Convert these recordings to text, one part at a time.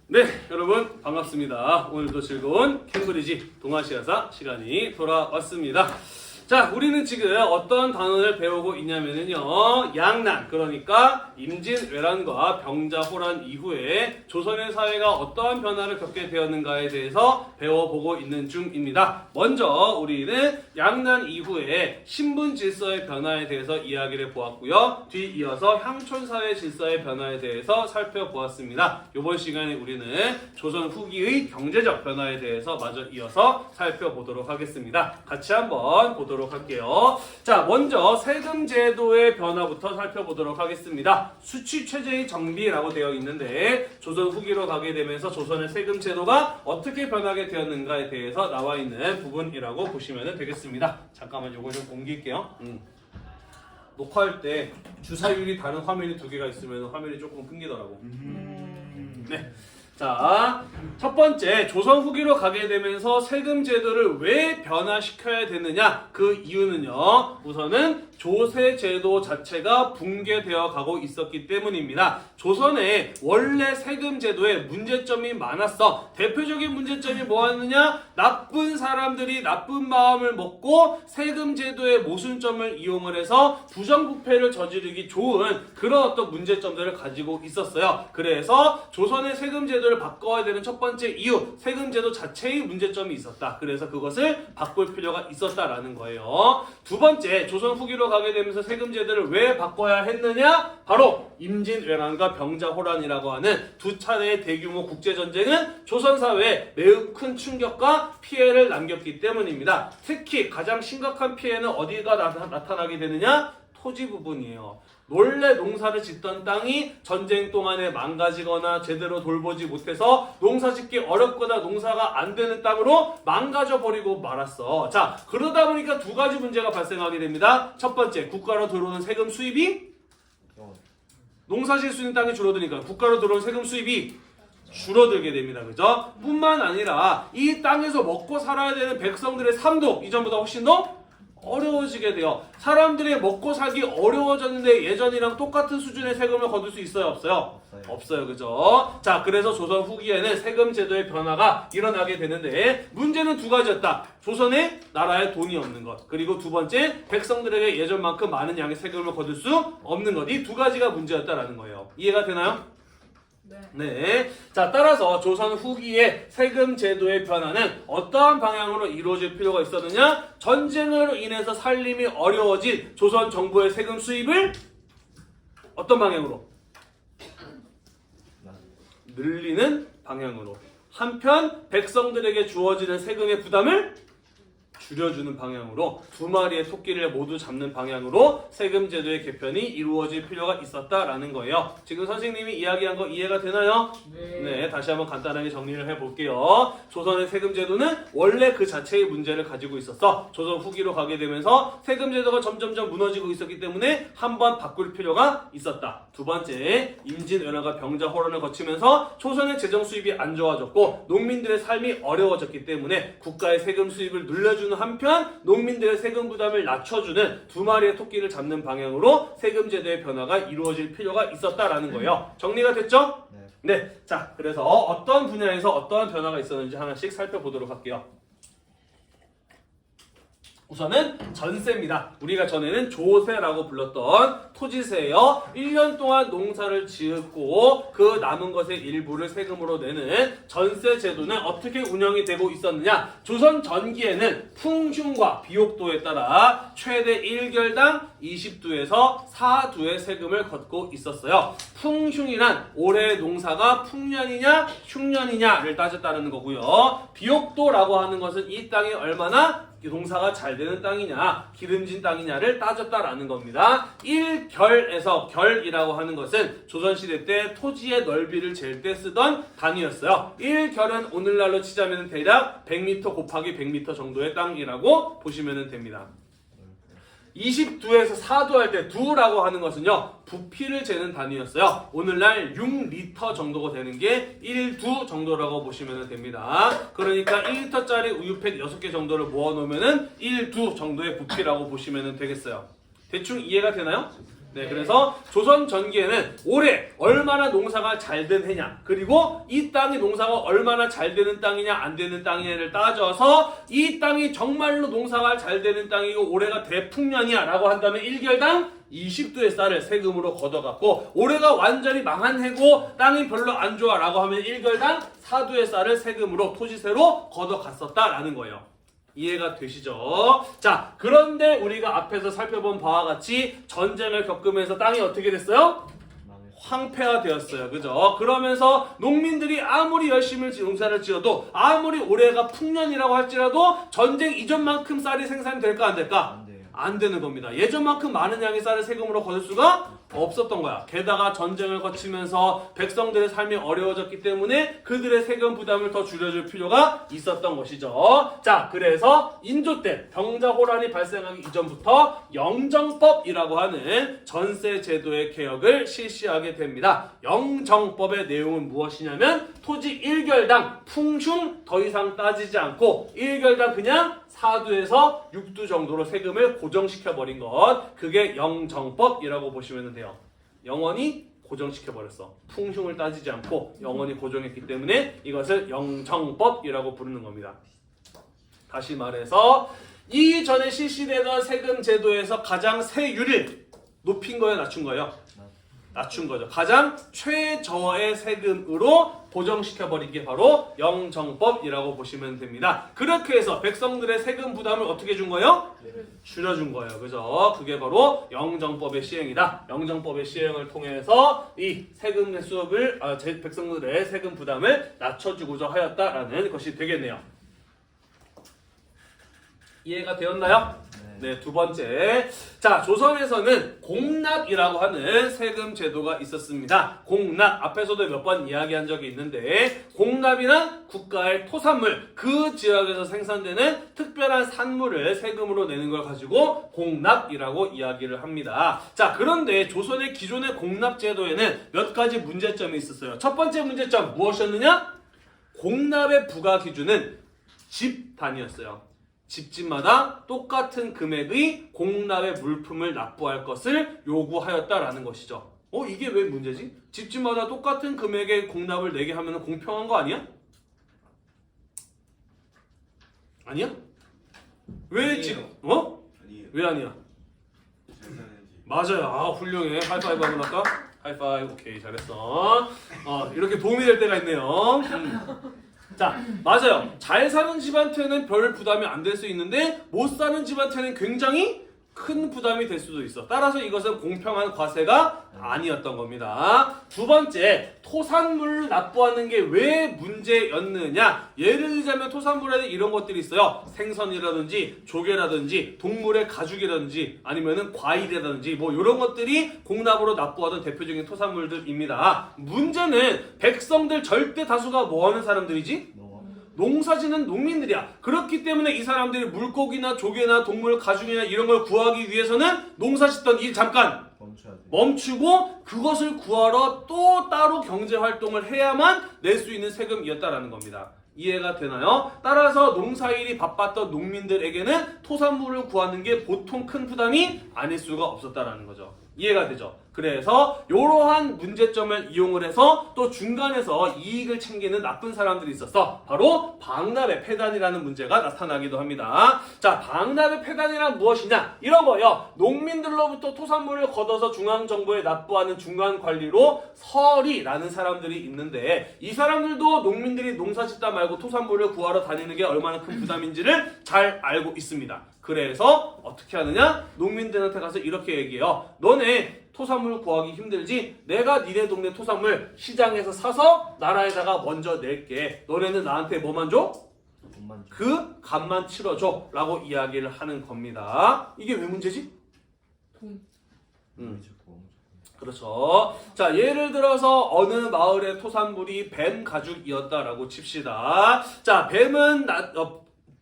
네, 여러분 반갑습니다. 오늘도 즐거운 캠브리지 동아시아사 시간이 돌아왔습니다. 자, 우리는 지금 어떤 단원을 배우고 있냐면요, 양난, 그러니까 임진왜란과 병자호란 이후에 조선의 사회가 어떠한 변화를 겪게 되었는가에 대해서 배워보고 있는 중입니다. 먼저 우리는 양난 이후에 신분 질서의 변화에 대해서 이야기를 보았고요, 뒤이어서 향촌사회 질서의 변화에 대해서 살펴보았습니다. 이번 시간에 우리는 조선 후기의 경제적 변화에 대해서 마저 이어서 살펴보도록 하겠습니다. 같이 한번 보도록 할게요. 자, 먼저 세금 제도의 변화부터 살펴보도록 하겠습니다. 수취 체제의 정비라고 되어 있는데, 조선 후기로 가게 되면서 조선의 세금 제도가 어떻게 변하게 되었는가에 대해서 나와 있는 부분이라고 보시면 되겠습니다. 잠깐만 요거 좀 옮길게요. 녹화할 때 주사율이 다른 화면이 두 개가 있으면 화면이 조금 끊기더라고. 네. 자, 첫 번째, 조선 후기로 가게 되면서 세금 제도를 왜 변화시켜야 되느냐? 그 이유는요, 우선은 조세 제도 자체가 붕괴되어 가고 있었기 때문입니다. 조선에 원래 세금 제도에 문제점이 많았어. 대표적인 문제점이 뭐였느냐? 나쁜 사람들이 나쁜 마음을 먹고 세금 제도의 모순점을 이용을 해서 부정부패를 저지르기 좋은 그런 어떤 문제점들을 가지고 있었어요. 그래서 조선의 세금 제도를 바꿔야 되는 첫 번째 이유, 세금 제도 자체의 문제점이 있었다. 그래서 그것을 바꿀 필요가 있었다라는 거예요. 두 번째, 조선 후기로 가게 되면서 세금 제도를 왜 바꿔야 했느냐? 바로 임진왜란과 병자호란이라고 하는 두 차례의 대규모 국제전쟁은 조선 사회에 매우 큰 충격과 피해를 남겼기 때문입니다. 특히 가장 심각한 피해는 어디가 나타나게 되느냐? 토지 부분이에요. 원래 농사를 짓던 땅이 전쟁 동안에 망가지거나 제대로 돌보지 못해서 농사 짓기 어렵거나 농사가 안 되는 땅으로 망가져 버리고 말았어. 자, 그러다 보니까 두 가지 문제가 발생하게 됩니다. 첫 번째, 국가로 들어오는 세금 수입이 농사 질 수 있는 땅이 줄어드니까 국가로 들어오는 세금 수입이 줄어들게 됩니다. 그죠? 뿐만 아니라 이 땅에서 먹고 살아야 되는 백성들의 삶도 이전보다 훨씬 더 어려워지게 돼요. 사람들이 먹고 살기 어려워졌는데 예전이랑 똑같은 수준의 세금을 거둘 수 있어요? 없어요? 없어요. 그죠? 자, 그래서 조선 후기에는 세금 제도의 변화가 일어나게 되는데, 문제는 두 가지였다. 조선에 나라에 돈이 없는 것, 그리고 두 번째, 백성들에게 예전만큼 많은 양의 세금을 거둘 수 없는 것. 이 두 가지가 문제였다라는 거예요. 이해가 되나요? 네. 자, 따라서 조선 후기의 세금 제도의 변화는 어떠한 방향으로 이루어질 필요가 있었느냐? 전쟁으로 인해서 살림이 어려워진 조선 정부의 세금 수입을 어떤 방향으로? 늘리는 방향으로. 한편 백성들에게 주어지는 세금의 부담을 줄여주는 방향으로, 두 마리의 토끼를 모두 잡는 방향으로 세금 제도의 개편이 이루어질 필요가 있었다라는 거예요. 지금 선생님이 이야기한 거 이해가 되나요? 네, 다시 한번 간단하게 정리를 해볼게요. 조선의 세금 제도는 원래 그 자체의 문제를 가지고 있었어. 조선 후기로 가게 되면서 세금 제도가 점점점 무너지고 있었기 때문에 한번 바꿀 필요가 있었다. 두 번째, 임진왜란과 병자호란을 거치면서 조선의 재정 수입이 안 좋아졌고 농민들의 삶이 어려워졌기 때문에 국가의 세금 수입을 늘려주는 한편 농민들의 세금 부담을 낮춰주는 두 마리의 토끼를 잡는 방향으로 세금 제도의 변화가 이루어질 필요가 있었다라는 거예요. 정리가 됐죠? 네. 자, 그래서 어떤 분야에서 어떠한 변화가 있었는지 하나씩 살펴보도록 할게요. 우선은 전세입니다. 우리가 전에는 조세라고 불렀던 토지세예요. 1년 동안 농사를 지었고 그 남은 것의 일부를 세금으로 내는 전세 제도는 어떻게 운영이 되고 있었느냐? 조선 전기에는 풍흉과 비옥도에 따라 최대 1결당 20두에서 4두의 세금을 걷고 있었어요. 풍흉이란 올해의 농사가 풍년이냐 흉년이냐를 따졌다는 거고요. 비옥도라고 하는 것은 이 땅이 얼마나 농사가 잘 되는 땅이냐, 기름진 땅이냐를 따졌다라는 겁니다. 1결에서 결이라고 하는 것은 조선시대 때 토지의 넓이를 잴 때 쓰던 단위였어요. 1결은 오늘날로 치자면 대략 100m 곱하기 100m 정도의 땅이라고 보시면 됩니다. 20두에서 4두 할 때 두라고 하는 것은요, 부피를 재는 단위였어요. 오늘날 6리터 정도가 되는 게 1두 정도라고 보시면 됩니다. 그러니까 1리터짜리 우유팩 6개 정도를 모아 놓으면은 1두 정도의 부피라고 보시면 되겠어요. 대충 이해가 되나요? 네, 그래서 조선 전기에는 올해 얼마나 농사가 잘 된 해냐, 그리고 이 땅이 농사가 얼마나 잘 되는 땅이냐 안 되는 땅이냐를 따져서 이 땅이 정말로 농사가 잘 되는 땅이고 올해가 대풍년이야 라고 한다면 1결당 20두의 쌀을 세금으로 걷어갖고, 올해가 완전히 망한 해고 땅이 별로 안 좋아 라고 하면 1결당 4두의 쌀을 세금으로 토지세로 걷어갔었다라는 거예요. 이해가 되시죠? 자, 그런데 우리가 앞에서 살펴본 바와 같이 전쟁을 겪으면서 땅이 어떻게 됐어요? 황폐화 되었어요. 그죠? 그러면서 농민들이 아무리 열심히 농사를 지어도, 아무리 올해가 풍년이라고 할지라도 전쟁 이전만큼 쌀이 생산될까 안 될까? 안 되는 겁니다. 예전만큼 많은 양의 쌀을 세금으로 거둘 수가 없었던 거야. 게다가 전쟁을 거치면서 백성들의 삶이 어려워졌기 때문에 그들의 세금 부담을 더 줄여줄 필요가 있었던 것이죠. 자, 그래서 인조 때 병자호란이 발생하기 이전부터 영정법이라고 하는 전세 제도의 개혁을 실시하게 됩니다. 영정법의 내용은 무엇이냐면 토지 1결당 풍흉 더 이상 따지지 않고 1결당 그냥 4두에서 6두 정도로 세금을 고정시켜버린 것, 그게 영정법이라고 보시면 돼요. 영원히 고정시켜버렸어. 풍흉을 따지지 않고 영원히 고정했기 때문에 이것을 영정법이라고 부르는 겁니다. 다시 말해서 이전에 실시되던 세금 제도에서 가장 세율을 높인 거예요, 낮춘 거예요? 낮춘 거죠. 가장 최저의 세금으로 고정시켜버린 게 바로 영정법이라고 보시면 됩니다. 그렇게 해서 백성들의 세금 부담을 어떻게 준 거예요? 줄여준 거예요. 그죠? 그게 바로 영정법의 시행이다. 영정법의 시행을 통해서 이 세금 수업을, 백성들의 세금 부담을 낮춰주고자 하였다라는 것이 되겠네요. 이해가 되었나요? 네, 두 번째. 자, 조선에서는 공납이라고 하는 세금 제도가 있었습니다. 공납, 앞에서도 몇 번 이야기한 적이 있는데, 공납이란 국가의 토산물, 그 지역에서 생산되는 특별한 산물을 세금으로 내는 걸 가지고 공납이라고 이야기를 합니다. 자, 그런데 조선의 기존의 공납 제도에는 몇 가지 문제점이 있었어요. 첫 번째 문제점 무엇이었느냐? 공납의 부과 기준은 집 단위였어요. 집집마다 똑같은 금액의 공납의 물품을 납부할 것을 요구하였다라는 것이죠. 이게 왜 문제지? 집집마다 똑같은 금액의 공납을 내게 하면 공평한 거 아니야? 아니야? 왜 집? 아니에요. 왜 아니야? 맞아요. 아, 훌륭해. 하이파이브 한번 할까? 하이파이브. 오케이, 잘했어. 이렇게 도움이 될 때가 있네요. 자, 맞아요. 잘 사는 집한테는 별 부담이 안 될 수 있는데 못 사는 집한테는 굉장히 큰 부담이 될 수도 있어. 따라서 이것은 공평한 과세가 아니었던 겁니다. 두 번째, 토산물을 납부하는 게 왜 문제였느냐? 예를 들자면 토산물에는 이런 것들이 있어요. 생선이라든지 조개라든지 동물의 가죽이라든지 아니면은 과일이라든지 뭐 이런 것들이 공납으로 납부하던 대표적인 토산물들입니다. 문제는 백성들 절대 다수가 뭐 하는 사람들이지? 농사짓는 농민들이야. 그렇기 때문에 이 사람들이 물고기나 조개나 동물 가죽이나 이런 걸 구하기 위해서는 농사짓던 일 잠깐 멈추고 그것을 구하러 또 따로 경제활동을 해야만 낼 수 있는 세금이었다라는 겁니다. 이해가 되나요? 따라서 농사일이 바빴던 농민들에게는 토산물을 구하는 게 보통 큰 부담이 아닐 수가 없었다라는 거죠. 이해가 되죠? 그래서 이러한 문제점을 이용을 해서 또 중간에서 이익을 챙기는 나쁜 사람들이 있었어. 바로 방납의 폐단이라는 문제가 나타나기도 합니다. 자, 방납의 폐단이란 무엇이냐? 이런 거예요. 농민들로부터 토산물을 걷어서 중앙정부에 납부하는 중간관리로 서리라는 사람들이 있는데, 이 사람들도 농민들이 농사 짓다 말고 토산물을 구하러 다니는 게 얼마나 큰 부담인지를 잘 알고 있습니다. 그래서 어떻게 하느냐? 농민들한테 가서 이렇게 얘기해요. 너네 토산물 구하기 힘들지? 내가 니네 동네 토산물 시장에서 사서 나라에다가 먼저 낼게. 너네는 나한테 뭐만 줘? 그 값만 치러줘 라고 이야기를 하는 겁니다. 이게 왜 문제지? 그렇죠. 자, 예를 들어서 어느 마을의 토산물이 뱀 가죽이었다라고 칩시다. 자, 뱀은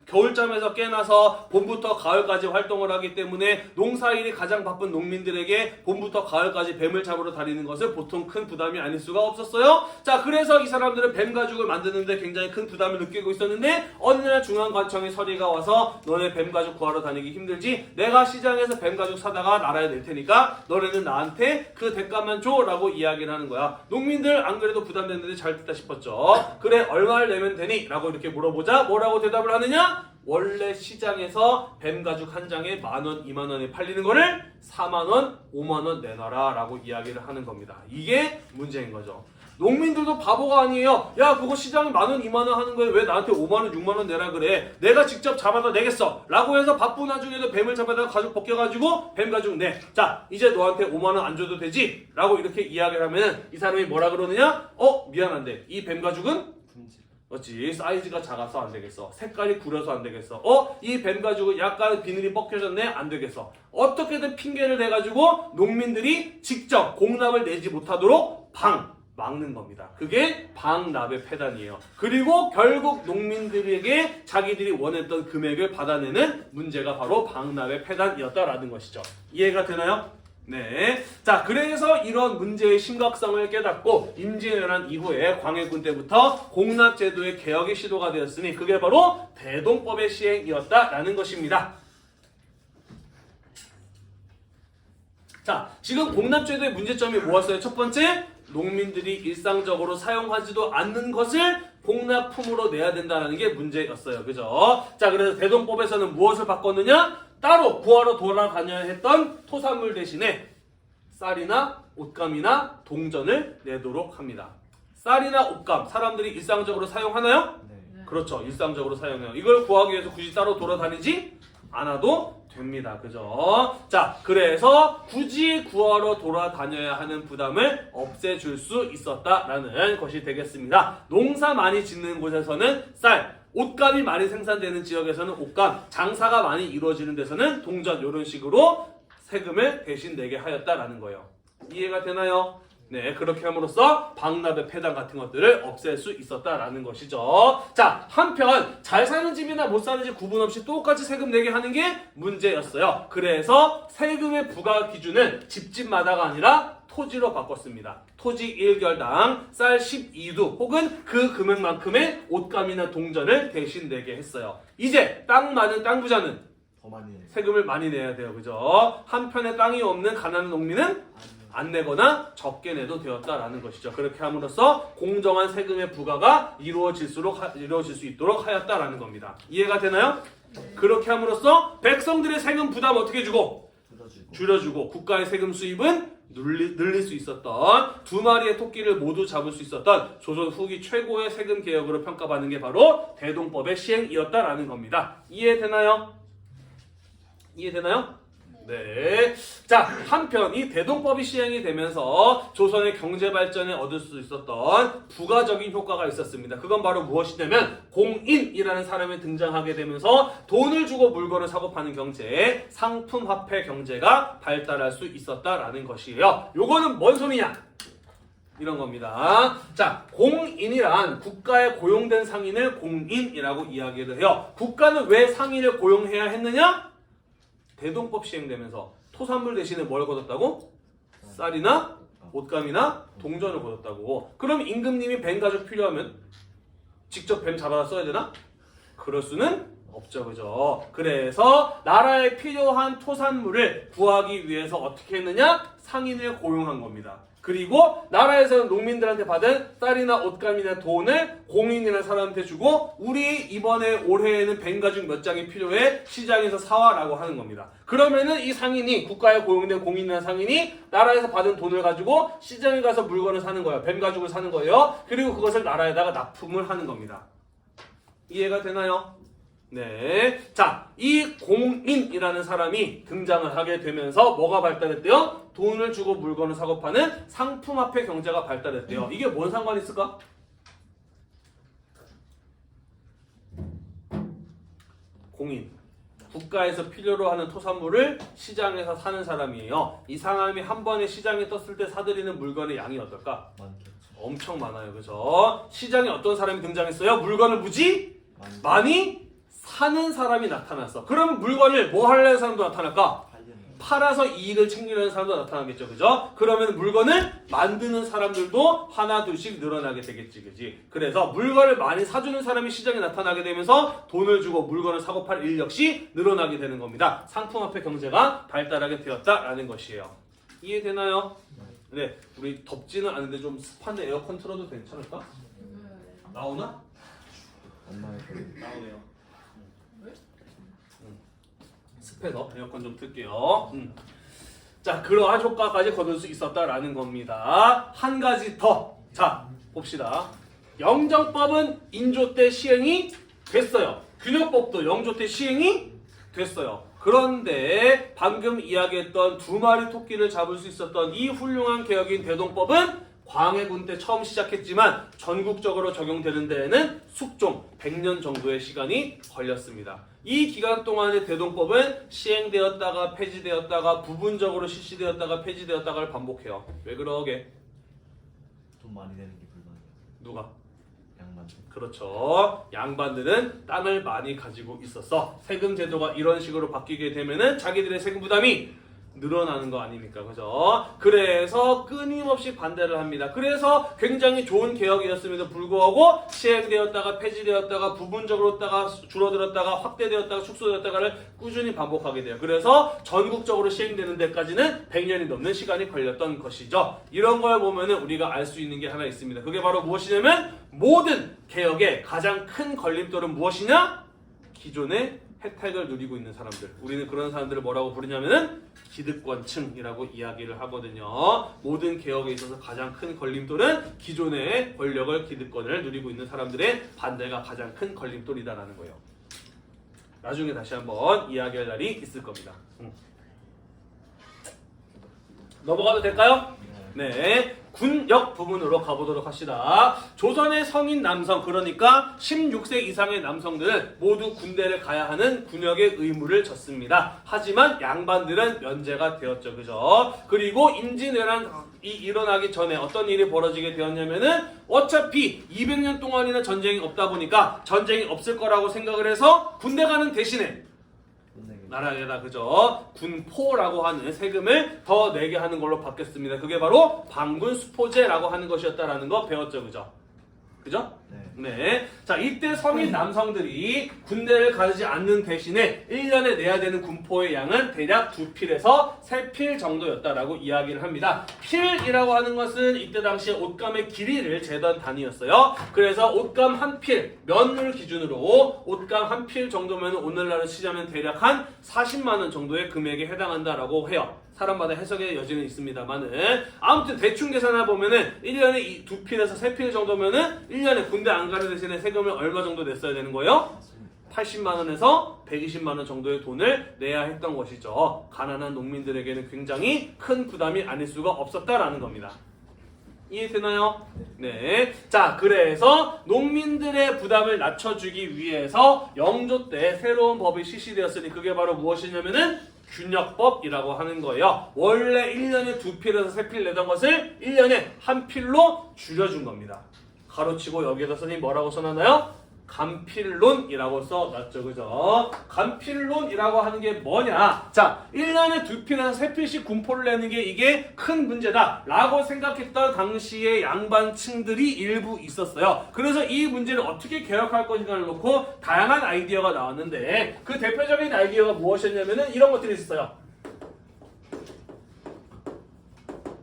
겨울잠에서 깨나서 봄부터 가을까지 활동을 하기 때문에 농사일이 가장 바쁜 농민들에게 봄부터 가을까지 뱀을 잡으러 다니는 것은 보통 큰 부담이 아닐 수가 없었어요. 자, 그래서 이 사람들은 뱀 가죽을 만드는데 굉장히 큰 부담을 느끼고 있었는데 어느 날 중앙관청의 서리가 와서 너네 뱀 가죽 구하러 다니기 힘들지? 내가 시장에서 뱀 가죽 사다가 나라에 낼 테니까 너네는 나한테 그 대가만 줘 라고 이야기를 하는 거야. 농민들 안 그래도 부담됐는데 잘 듣다 싶었죠. 그래, 얼마를 내면 되니? 라고 이렇게 물어보자 뭐라고 대답을 하느냐? 원래 시장에서 뱀 가죽 한 장에 10,000원, 20,000원에 팔리는 거를 40,000원, 50,000원 내놔라 라고 이야기를 하는 겁니다. 이게 문제인 거죠. 농민들도 바보가 아니에요. 야, 그거 시장에 10,000원, 20,000원 하는 거에 왜 나한테 50,000원, 60,000원 내라 그래? 내가 직접 잡아다 내겠어 라고 해서 바쁜 와중에도 뱀을 잡아다가 가죽 벗겨가지고 뱀 가죽 내. 자, 이제 너한테 50,000원 안 줘도 되지? 라고 이렇게 이야기를 하면 이 사람이 뭐라 그러느냐? 미안한데 이 뱀 가죽은 그렇지, 사이즈가 작아서 안 되겠어. 색깔이 구려서 안 되겠어. 이 뱀 가죽은 약간 비늘이 벗겨졌네? 안 되겠어. 어떻게든 핑계를 대가지고 농민들이 직접 공납을 내지 못하도록 막는 겁니다. 그게 방납의 폐단이에요. 그리고 결국 농민들에게 자기들이 원했던 금액을 받아내는 문제가 바로 방납의 폐단이었다라는 것이죠. 이해가 되나요? 네. 자, 그래서 이런 문제의 심각성을 깨닫고 임진왜란 이후에 광해군 때부터 공납제도의 개혁이 시도가 되었으니 그게 바로 대동법의 시행이었다라는 것입니다. 자, 지금 공납제도의 문제점이 뭐였어요? 첫 번째, 농민들이 일상적으로 사용하지도 않는 것을 공납품으로 내야 된다는 게 문제였어요. 그죠? 자, 그래서 대동법에서는 무엇을 바꿨느냐? 따로 구하러 돌아다녀야 했던 토산물 대신에 쌀이나 옷감이나 동전을 내도록 합니다. 쌀이나 옷감, 사람들이 일상적으로 사용하나요? 네. 그렇죠. 일상적으로 사용해요. 이걸 구하기 위해서 굳이 따로 돌아다니지 않아도 됩니다. 그죠? 자, 그래서 굳이 구하러 돌아다녀야 하는 부담을 없애줄 수 있었다라는 것이 되겠습니다. 농사 많이 짓는 곳에서는 쌀, 옷감이 많이 생산되는 지역에서는 옷감, 장사가 많이 이루어지는 데서는 동전, 이런 식으로 세금을 대신 내게 하였다라는 거예요. 이해가 되나요? 네, 그렇게 함으로써 방납의 폐단 같은 것들을 없앨 수 있었다라는 것이죠. 자, 한편 잘 사는 집이나 못 사는 집 구분 없이 똑같이 세금 내게 하는 게 문제였어요. 그래서 세금의 부과 기준은 집집마다가 아니라 토지로 바꿨습니다. 토지 1결당 쌀 12두 혹은 그 금액만큼의 옷감이나 동전을 대신 내게 했어요. 이제 땅 많은 땅 부자는 더 많이 내요. 세금을 많이 내야 돼요. 그죠? 한편에 땅이 없는 가난한 농민은 안 내거나 적게 내도 되었다라는 것이죠. 그렇게 함으로써 공정한 세금의 부과가 이루어질 수 있도록 하였다라는 겁니다. 이해가 되나요? 그렇게 함으로써 백성들의 세금 부담 어떻게 주고? 줄여주고 국가의 세금 수입은 늘릴 수 있었던 두 마리의 토끼를 모두 잡을 수 있었던 조선 후기 최고의 세금 개혁으로 평가받는 게 바로 대동법의 시행이었다라는 겁니다. 이해되나요? 이해되나요? 네. 자, 한편 이 대동법이 시행이 되면서 조선의 경제 발전에 얻을 수 있었던 부가적인 효과가 있었습니다. 그건 바로 무엇이냐면 공인이라는 사람이 등장하게 되면서 돈을 주고 물건을 사고 파는 경제, 상품화폐 경제가 발달할 수 있었다라는 것이에요. 요거는 뭔 소리냐? 이런 겁니다. 자, 공인이란 국가에 고용된 상인을 공인이라고 이야기를 해요. 국가는 왜 상인을 고용해야 했느냐? 대동법 시행되면서 토산물 대신에 뭘 걷었다고? 쌀이나 옷감이나 동전을 걷었다고. 그럼 임금님이 뱀 가죽 필요하면 직접 뱀 잡아다 써야 되나? 그럴 수는 없죠. 그죠? 그래서 나라에 필요한 토산물을 구하기 위해서 어떻게 했느냐? 상인을 고용한 겁니다. 그리고 나라에서는 농민들한테 받은 쌀이나 옷감이나 돈을 공인이라는 사람한테 주고 우리 이번에 올해에는 뱀 가죽 몇 장이 필요해 시장에서 사와라고 하는 겁니다. 그러면은 이 상인이 국가에 고용된 공인이라는 상인이 나라에서 받은 돈을 가지고 시장에 가서 물건을 사는 거예요. 뱀 가죽을 사는 거예요. 그리고 그것을 나라에다가 납품을 하는 겁니다. 이해가 되나요? 네. 자, 이 공인이라는 사람이 등장을 하게 되면서 뭐가 발달했대요? 돈을 주고 물건을 사고 파는 상품화폐 경제가 발달했대요. 이게 뭔 상관이 있을까? 공인. 국가에서 필요로 하는 토산물을 시장에서 사는 사람이에요. 이 사람이 한 번에 시장에 떴을 때 사들이는 물건의 양이 어떨까? 많겠죠. 엄청 많아요. 그죠? 시장에 어떤 사람이 등장했어요? 물건을 무지? 많이 사는 사람이 나타났어. 그러면 물건을 뭐 하려는 사람도 나타날까? 팔아서 이익을 챙기려는 사람도 나타나겠죠. 그죠? 그러면 물건을 만드는 사람들도 하나 둘씩 늘어나게 되겠지. 그지? 그래서 물건을 많이 사주는 사람이 시장에 나타나게 되면서 돈을 주고 물건을 사고 팔 일 역시 늘어나게 되는 겁니다. 상품화폐 경제가 발달하게 되었다라는 것이에요. 이해되나요? 네. 우리 덥지는 않은데 좀 습한데 에어컨 틀어도 괜찮을까? 나오나? 나오네요. 습해서 에어컨 좀 틀게요. 자, 그러한 효과까지 거둘 수 있었다라는 겁니다. 한 가지 더. 자, 봅시다. 영정법은 인조 때 시행이 됐어요. 균형법도 영조 때 시행이 됐어요. 그런데 방금 이야기했던 두 마리 토끼를 잡을 수 있었던 이 훌륭한 개혁인 대동법은 광해군 때 처음 시작했지만 전국적으로 적용되는 데에는 숙종 100년 정도의 시간이 걸렸습니다. 이 기간 동안의 대동법은 시행되었다가 폐지되었다가 부분적으로 실시되었다가 폐지되었다가를 반복해요. 왜 그러게? 돈 많이 되는 게 불만이에요. 누가? 양반들. 그렇죠. 양반들은 땅을 많이 가지고 있었어. 세금 제도가 이런 식으로 바뀌게 되면은 자기들의 세금 부담이 늘어나는 거 아닙니까? 그죠? 그래서 끊임없이 반대를 합니다. 그래서 굉장히 좋은 개혁이었음에도 불구하고 시행되었다가 폐지되었다가 부분적으로 다가 줄어들었다가 확대되었다가 축소되었다가를 꾸준히 반복하게 돼요. 그래서 전국적으로 시행되는 데까지는 100년이 넘는 시간이 걸렸던 것이죠. 이런 걸 보면은 우리가 알 수 있는 게 하나 있습니다. 그게 바로 무엇이냐면 모든 개혁의 가장 큰 걸림돌은 무엇이냐? 기존의 혜택을 누리고 있는 사람들. 우리는 그런 사람들을 뭐라고 부르냐면은 기득권층이라고 이야기를 하거든요. 모든 개혁에 있어서 가장 큰 걸림돌은 기존의 권력을 기득권을 누리고 있는 사람들의 반대가 가장 큰 걸림돌이다라는 거예요. 나중에 다시 한번 이야기할 날이 있을 겁니다. 넘어가도 될까요? 네. 군역 부분으로 가보도록 합시다. 조선의 성인 남성, 그러니까 16세 이상의 남성들은 모두 군대를 가야 하는 군역의 의무를 졌습니다. 하지만 양반들은 면제가 되었죠. 그죠? 그리고 임진왜란이 일어나기 전에 어떤 일이 벌어지게 되었냐면은 어차피 200년 동안이나 전쟁이 없다 보니까 전쟁이 없을 거라고 생각을 해서 군대 가는 대신에 나라에다 그죠? 군포라고 하는 세금을 더 내게 하는 걸로 바뀌었습니다. 그게 바로 방군수포제라고 하는 것이었다라는 거 배웠죠, 그죠? 그죠? 네. 자, 이때 성인 남성들이 군대를 가지 않는 대신에 1년에 내야 되는 군포의 양은 대략 2필에서 3필 정도였다라고 이야기를 합니다. 필이라고 하는 것은 이때 당시에 옷감의 길이를 재던 단위였어요. 그래서 옷감 한 필, 면을 기준으로 옷감 한 필 정도면 오늘날로 치자면 대략 한 40만 원 정도의 금액에 해당한다라고 해요. 사람마다 해석의 여지는 있습니다만은 아무튼 대충 계산해 보면은 1년에 2필에서 3필 정도면은 1년에 군대 안 가는 대신에 세금을 얼마 정도 냈어야 되는 거예요? 80만 원에서 120만 원 정도의 돈을 내야 했던 것이죠. 가난한 농민들에게는 굉장히 큰 부담이 아닐 수가 없었다라는 겁니다. 이해되나요? 네. 자, 그래서 농민들의 부담을 낮춰주기 위해서 영조 때 새로운 법이 실시되었으니 그게 바로 무엇이냐면은 균역법이라고 하는 거예요. 원래 1년에 2필에서 3필 내던 것을 1년에 한 필로 줄여준 겁니다. 가로치고 여기에다 선생님 뭐라고 써놨나요? 간필론이라고 써놨죠. 그죠? 간필론이라고 하는 게 뭐냐? 자, 1년에 2필에서 3필씩 군포를 내는 게 이게 큰 문제다 라고 생각했던 당시의 양반층들이 일부 있었어요. 그래서 이 문제를 어떻게 개혁할 것인가를 놓고 다양한 아이디어가 나왔는데 그 대표적인 아이디어가 무엇이었냐면은 이런 것들이 있었어요.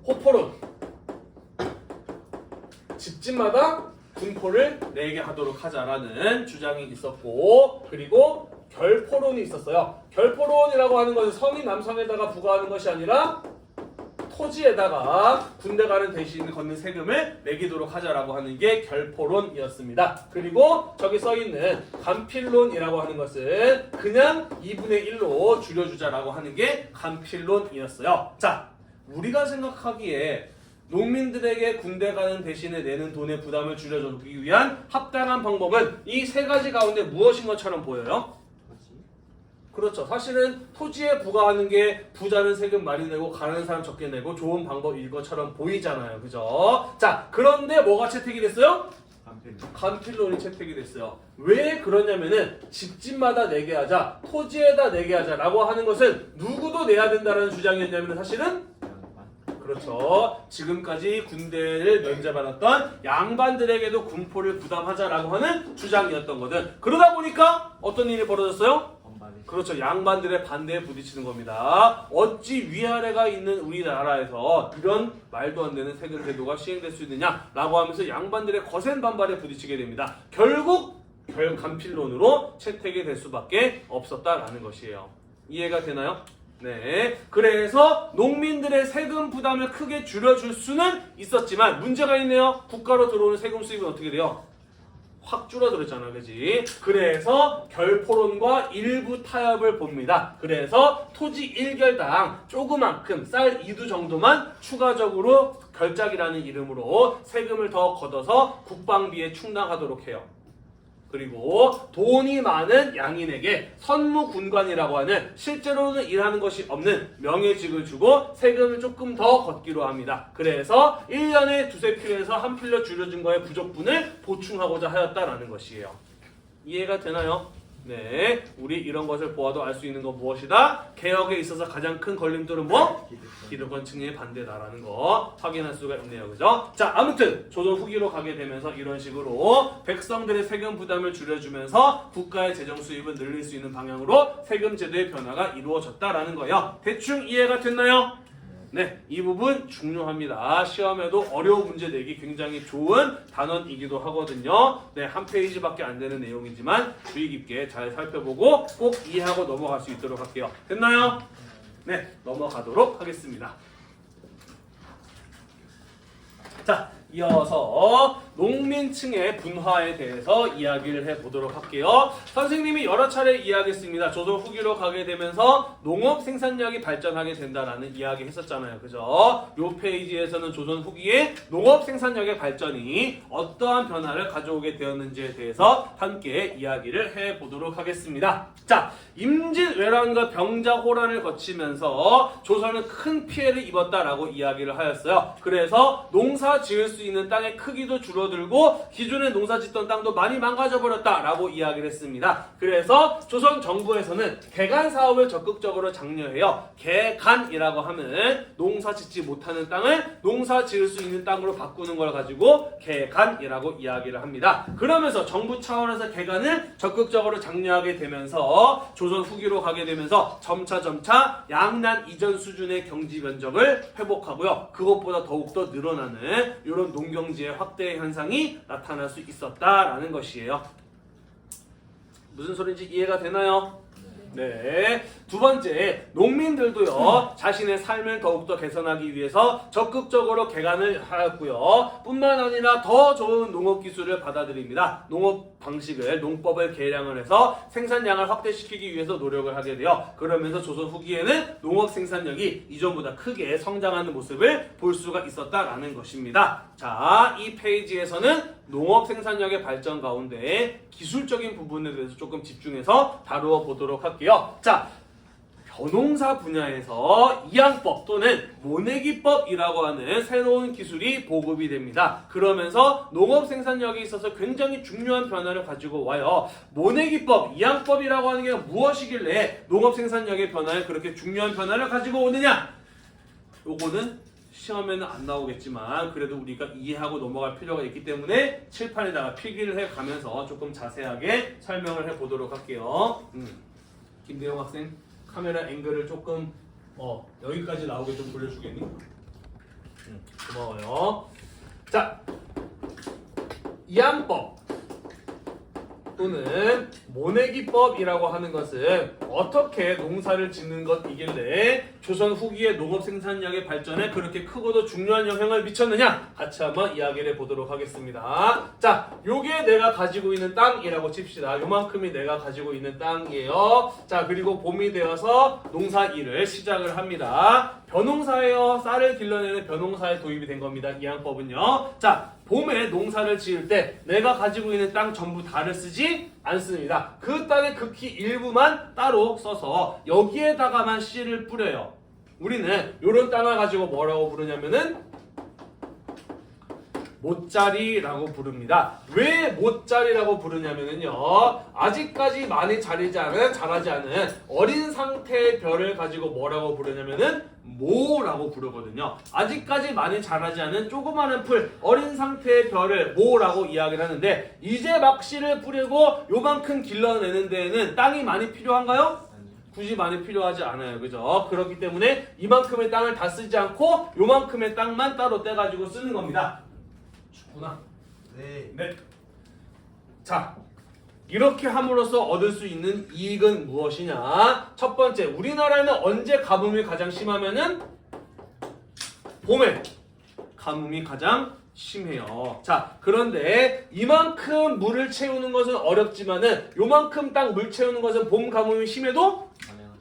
호포론. 집집마다 군포를 내게 하도록 하자라는 주장이 있었고, 그리고 결포론이 있었어요. 결포론이라고 하는 것은 성인 남성에다가 부과하는 것이 아니라 토지에다가 군대 가는 대신 걷는 세금을 매기도록 하자라고 하는 게 결포론이었습니다. 그리고 저기 써있는 간필론이라고 하는 것은 그냥 2분의 1로 줄여주자라고 하는 게 간필론이었어요. 자, 우리가 생각하기에 농민들에게 군대 가는 대신에 내는 돈의 부담을 줄여주기 위한 합당한 방법은 이 세 가지 가운데 무엇인 것처럼 보여요? 그렇죠. 사실은 토지에 부과하는 게 부자는 세금 많이 내고 가난한 사람 적게 내고 좋은 방법일 것처럼 보이잖아요. 그죠? 자, 그런데 뭐가 채택이 됐어요? 간필론이 채택이 됐어요. 왜 그러냐면은 집집마다 내게 하자, 토지에다 내게 하자라고 하는 것은 누구도 내야 된다는 주장이었냐면 사실은 그렇죠. 지금까지 군대를 면제받았던 양반들에게도 군포를 부담하자라고 하는 주장이었던 거든. 그러다 보니까 어떤 일이 벌어졌어요? 그렇죠. 양반들의 반대에 부딪히는 겁니다. 어찌 위아래가 있는 우리나라에서 이런 말도 안 되는 세금 제도가 시행될 수 있느냐라고 하면서 양반들의 거센 반발에 부딪히게 됩니다. 결국 간필론으로 채택이 될 수밖에 없었다라는 것이에요. 이해가 되나요? 네. 그래서 농민들의 세금 부담을 크게 줄여줄 수는 있었지만 문제가 있네요. 국가로 들어오는 세금 수입은 어떻게 돼요? 확 줄어들었잖아, 그지? 그래서 결포론과 일부 타협을 봅니다. 그래서 토지 1결당 조그만큼 쌀 2두 정도만 추가적으로 결작이라는 이름으로 세금을 더 걷어서 국방비에 충당하도록 해요. 그리고 돈이 많은 양인에게 선무군관이라고 하는 실제로는 일하는 것이 없는 명예직을 주고 세금을 조금 더 걷기로 합니다. 그래서 1년에 두세 필에서 한 필로 줄여준 거에 부족분을 보충하고자 하였다라는 것이에요. 이해가 되나요? 네, 우리 이런 것을 보아도 알 수 있는 건 무엇이다? 개혁에 있어서 가장 큰 걸림돌은 뭐? 기득권층의 반대다라는 거 확인할 수가 있네요. 그죠? 자, 아무튼 조선 후기로 가게 되면서 이런 식으로 백성들의 세금 부담을 줄여주면서 국가의 재정 수입을 늘릴 수 있는 방향으로 세금 제도의 변화가 이루어졌다라는 거예요. 대충 이해가 됐나요? 네, 이 부분 중요합니다. 시험에도 어려운 문제 내기 굉장히 좋은 단원이기도 하거든요. 네, 한 페이지밖에 안 되는 내용이지만 주의 깊게 잘 살펴보고 꼭 이해하고 넘어갈 수 있도록 할게요. 됐나요? 네, 넘어가도록 하겠습니다. 자, 이어서 농민층의 분화에 대해서 이야기를 해보도록 할게요. 선생님이 여러 차례 이야기했습니다. 조선 후기로 가게 되면서 농업 생산력이 발전하게 된다라는 이야기 했었잖아요. 그죠? 요 페이지에서는 조선 후기의 농업 생산력의 발전이 어떠한 변화를 가져오게 되었는지에 대해서 함께 이야기를 해보도록 하겠습니다. 자, 임진왜란과 병자호란을 거치면서 조선은 큰 피해를 입었다라고 이야기를 하였어요. 그래서 농사 지을 수 있는 땅의 크기도 줄어들고 기존에 농사 짓던 땅도 많이 망가져 버렸다라고 이야기를 했습니다. 그래서 조선 정부에서는 개간 사업을 적극적으로 장려해요. 개간이라고 하면 농사 짓지 못하는 땅을 농사 지을 수 있는 땅으로 바꾸는 걸 가지고 개간이라고 이야기를 합니다. 그러면서 정부 차원에서 개간을 적극적으로 장려하게 되면서 조선 후기로 가게 되면서 점차 양난 이전 수준의 경지 면적을 회복하고요. 그것보다 더욱더 늘어나는 이런 농경지의 확대 현상이 나타날 수 있었다라는 것이에요. 무슨 소리인지 이해가 되나요? 네. 두 번째, 농민들도요, 자신의 삶을 더욱더 개선하기 위해서 적극적으로 개간을 하였고요. 뿐만 아니라 더 좋은 농업 기술을 받아들입니다. 농업 방식을, 농법을 개량을 해서 생산량을 확대시키기 위해서 노력을 하게 돼요. 그러면서 조선 후기에는 농업 생산력이 이전보다 크게 성장하는 모습을 볼 수가 있었다라는 것입니다. 자, 이 페이지에서는 농업 생산력의 발전 가운데 기술적인 부분에 대해서 조금 집중해서 다루어 보도록 할게요. 자, 벼농사 분야에서 이양법 또는 모내기법이라고 하는 새로운 기술이 보급이 됩니다. 그러면서 농업 생산력에 있어서 굉장히 중요한 변화를 가지고 와요. 모내기법, 이양법이라고 하는 게 무엇이길래 농업 생산력의 변화에 그렇게 중요한 변화를 가지고 오느냐? 요거는 시험에는 안 나오겠지만 그래도 우리가 이해하고 넘어갈 필요가 있기 때문에 칠판에다가 필기를 해가면서 조금 자세하게 설명을 해보도록 할게요. 김대용 학생, 카메라 앵글을 조금 여기까지 나오게 좀 돌려주겠니? 고마워요. 자, 이양법 또는 모내기법이라고 하는 것은 어떻게 농사를 짓는 것이길래 조선 후기의 농업 생산력의 발전에 그렇게 크고도 중요한 영향을 미쳤느냐? 같이 한번 이야기를 해보도록 하겠습니다. 자, 요게 내가 가지고 있는 땅이라고 칩시다. 요만큼이 내가 가지고 있는 땅이에요. 자, 그리고 봄이 되어서 농사 일을 시작을 합니다. 벼농사예요. 쌀을 길러내는 벼농사에 도입이 된 겁니다. 이양법은요. 자, 봄에 농사를 지을 때 내가 가지고 있는 땅 전부 다를 쓰지 않습니다. 그 땅의 극히 일부만 따로 써서 여기에다가만 씨를 뿌려요. 우리는 이런 땅을 가지고 뭐라고 부르냐면은 모짜리라고 부릅니다. 왜 모짜리라고 부르냐면요. 아직까지 많이 자라지 않은 어린 상태의 별을 가지고 뭐라고 부르냐면은 모라고 부르거든요. 아직까지 많이 자라지 않은 조그마한 풀, 어린 상태의 별을 모라고 이야기를 하는데 이제 막 씨를 뿌리고 요만큼 길러내는 데에는 땅이 많이 필요한가요? 굳이 많이 필요하지 않아요. 그죠? 그렇기 때문에 이만큼의 땅을 다 쓰지 않고 요만큼의 땅만 따로 떼가지고 쓰는 겁니다. 춥구나. 네. 네. 자, 이렇게 함으로써 얻을 수 있는 이익은 무엇이냐? 첫 번째, 우리나라에는 언제 가뭄이 가장 심하면은 봄에 가뭄이 가장 심해요. 자, 그런데 이만큼 물을 채우는 것은 어렵지만은 요만큼 땅 물 채우는 것은 봄 가뭄이 심해도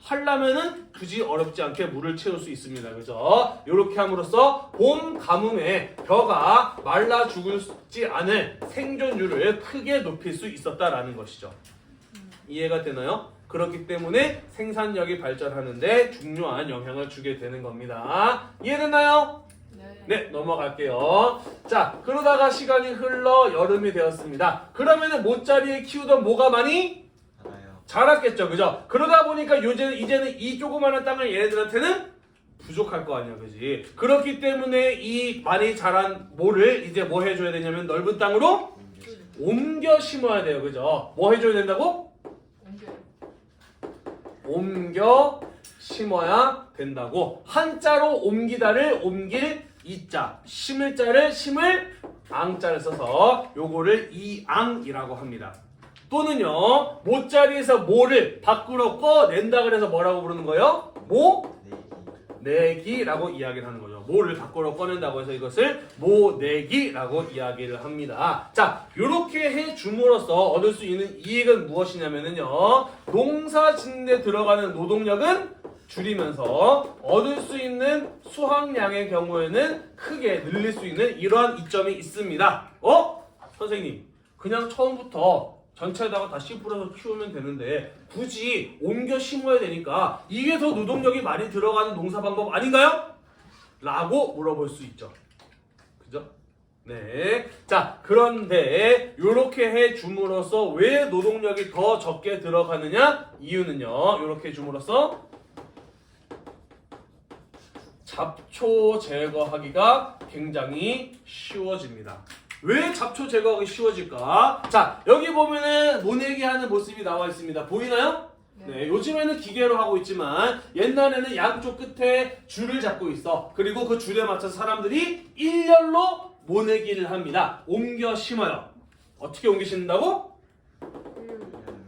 하려면은 굳이 어렵지 않게 물을 채울 수 있습니다. 그죠? 이렇게 함으로써 봄 가뭄에 벼가 말라 죽지 않을 생존율을 크게 높일 수 있었다라는 것이죠. 이해가 되나요? 그렇기 때문에 생산력이 발전하는데 중요한 영향을 주게 되는 겁니다. 이해됐나요? 네, 넘어갈게요. 자, 그러다가 시간이 흘러 여름이 되었습니다. 그러면은 모짜리에 키우던 모가 많이 자랐겠죠, 그죠? 그러다 보니까 이제는 이 조그마한 땅을 얘네들한테는 부족할 거 아니야, 그지? 그렇기 때문에 이 많이 자란 모를 이제 뭐 해줘야 되냐면 넓은 땅으로 옮겨 심어야 돼요, 그죠? 뭐 해줘야 된다고? 옮겨 심어야 된다고. 한자로 옮기다를 옮길 이자, 심을 자를 심을 앙자를 써서 요거를 이앙이라고 합니다. 또는요, 모짜리에서 모를 밖으로 꺼낸다 그래서 뭐라고 부르는 거예요? 모내기라고 이야기를 하는 거죠. 모를 밖으로 꺼낸다고 해서 이것을 모내기라고 이야기를 합니다. 자, 이렇게 해 줌으로써 얻을 수 있는 이익은 무엇이냐면요, 농사 짓는 데 들어가는 노동력은 줄이면서 얻을 수 있는 수확량의 경우에는 크게 늘릴 수 있는 이러한 이점이 있습니다. 선생님, 그냥 처음부터 전체에다가 다 씨 뿌려서 키우면 되는데 굳이 옮겨 심어야 되니까 이게 더 노동력이 많이 들어가는 농사 방법 아닌가요? 라고 물어볼 수 있죠. 그죠? 네. 자, 그런데 이렇게 해 줌으로써 왜 노동력이 더 적게 들어가느냐? 이유는요, 이렇게 해 줌으로써 잡초 제거하기가 굉장히 쉬워집니다. 왜 잡초 제거하기 쉬워질까? 자, 여기 보면은 모내기 하는 모습이 나와 있습니다. 보이나요? 네, 요즘에는 기계로 하고 있지만 옛날에는 양쪽 끝에 줄을 잡고 있어. 그리고 그 줄에 맞춰서 사람들이 일렬로 모내기를 합니다. 옮겨 심어요. 어떻게 옮겨 심는다고?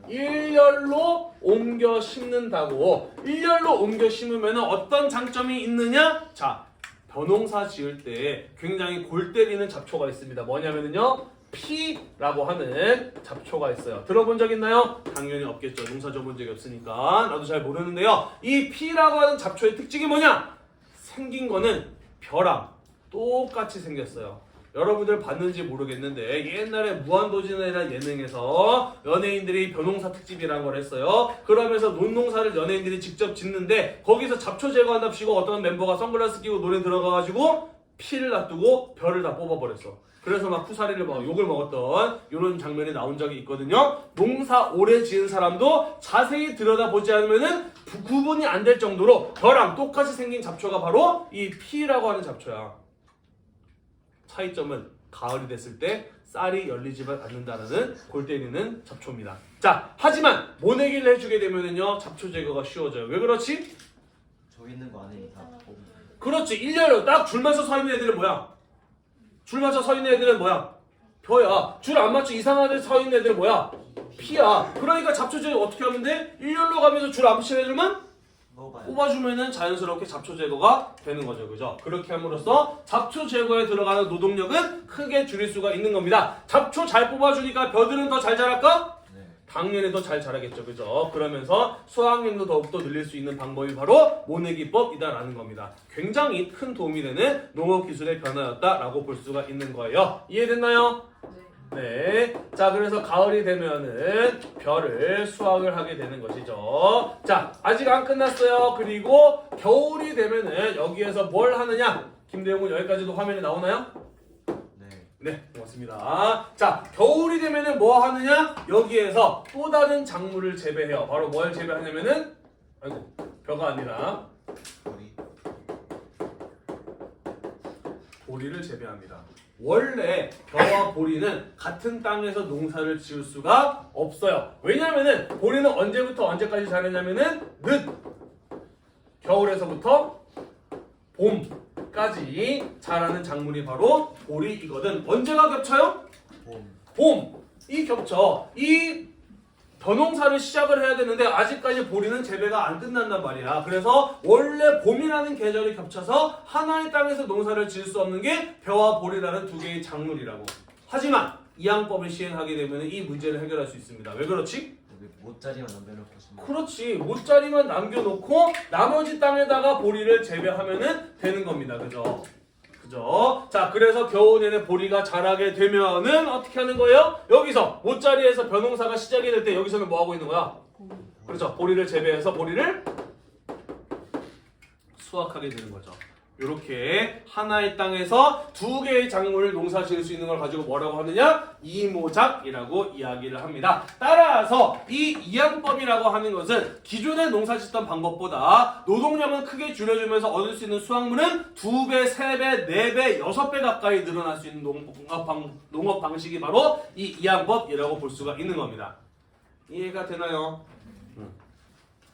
일렬로 옮겨 심는다고. 일렬로 옮겨 심으면 어떤 장점이 있느냐? 자, 벼농사 지을 때 굉장히 골 때리는 잡초가 있습니다. 뭐냐면요, 피라고 하는 잡초가 있어요. 들어본 적 있나요? 당연히 없겠죠. 농사 져본 적이 없으니까. 나도 잘 모르는데요, 이 피라고 하는 잡초의 특징이 뭐냐? 생긴 거는 벼랑 똑같이 생겼어요. 여러분들 봤는지 모르겠는데 옛날에 무한도전이라는 예능에서 연예인들이 벼농사 특집이라는 걸 했어요. 그러면서 논농사를 연예인들이 직접 짓는데 거기서 잡초 제거한답시고 어떤 멤버가 선글라스 끼고 노래 들어가가지고 피를 놔두고 벼를 다 뽑아버렸어. 그래서 막 쿠사리를 막 욕을 먹었던 이런 장면이 나온 적이 있거든요. 농사 오래 지은 사람도 자세히 들여다보지 않으면은 구분이 안 될 정도로 벼랑 똑같이 생긴 잡초가 바로 이 피라고 하는 잡초야. 차이점은 가을이 됐을 때 쌀이 열리지만 않는다는 골 때리는 잡초입니다. 자, 하지만 모내기를 해주게 되면은요, 잡초 제거가 쉬워져요. 왜 그렇지? 저기 있는 거 안에 다 그렇지. 일렬로 딱 줄 맞춰 서 있는 애들은 뭐야? 줄 맞춰 서 있는 애들은 뭐야? 벼야. 줄 안 맞춰 이상한 데 서 있는 애들은 뭐야? 피야. 그러니까 잡초 제거 어떻게 하면 돼? 일렬로 가면서 줄 안 맞춘 애들만 뽑아주면은 자연스럽게 잡초 제거가 되는 거죠. 그죠? 그렇게 함으로써 잡초 제거에 들어가는 노동력은 크게 줄일 수가 있는 겁니다. 잡초 잘 뽑아주니까 벼들은 더 잘 자랄까? 네. 당연히 더 잘 자라겠죠. 그죠? 그러면서 수확량도 더욱더 늘릴 수 있는 방법이 바로 모내기법이다라는 겁니다. 굉장히 큰 도움이 되는 농업기술의 변화였다라고 볼 수가 있는 거예요. 이해됐나요? 네. 자, 그래서 가을이 되면은 벼를 수확을 하게 되는 것이죠. 자, 아직 안 끝났어요. 그리고 겨울이 되면은 여기에서 뭘 하느냐? 김대웅은 여기까지도 화면이 나오나요? 네. 네, 고맙습니다. 자, 겨울이 되면은 뭐 하느냐? 여기에서 또 다른 작물을 재배해요. 바로 뭘 재배하냐면은, 아이고, 벼가 아니라 우리 보리를 재배합니다. 원래 벼와 보리는 같은 땅에서 농사를 지을 수가 없어요. 왜냐면은 보리는 언제부터 언제까지 자라냐면은 늦 겨울에서부터 봄까지 자라는 작물이 바로 보리이거든. 언제가 겹쳐요? 봄. 이 겹쳐. 이 벼농사를 시작을 해야 되는데 아직까지 보리는 재배가 안 끝난단 말이야. 그래서 원래 봄이라는 계절이 겹쳐서 하나의 땅에서 농사를 지을 수 없는 게 벼와 보리라는 두 개의 작물이라고. 하지만 이항법을 시행하게 되면 이 문제를 해결할 수 있습니다. 왜 그렇지? 여기 못자리만 남겨놓고 싶네. 그렇지. 못자리만 남겨놓고 나머지 땅에다가 보리를 재배하면 되는 겁니다. 그죠? 그죠? 자, 그래서 겨우 내내 보리가 자라게 되면은 어떻게 하는 거예요? 여기서 못자리에서 벼농사가 시작이 될 때 여기서는 뭐 하고 있는 거야? 그렇죠. 보리를 재배해서 보리를 수확하게 되는 거죠. 이렇게 하나의 땅에서 두 개의 작물을 농사 지을 수 있는 걸 가지고 뭐라고 하느냐? 이모작이라고 이야기를 합니다. 따라서 이 이항법이라고 하는 것은 기존에 농사 짓던 방법보다 노동량은 크게 줄여주면서 얻을 수 있는 수확물은 2배, 3배, 4배, 6배 가까이 늘어날 수 있는 농업 방식이 바로 이 이항법이라고 볼 수가 있는 겁니다. 이해가 되나요?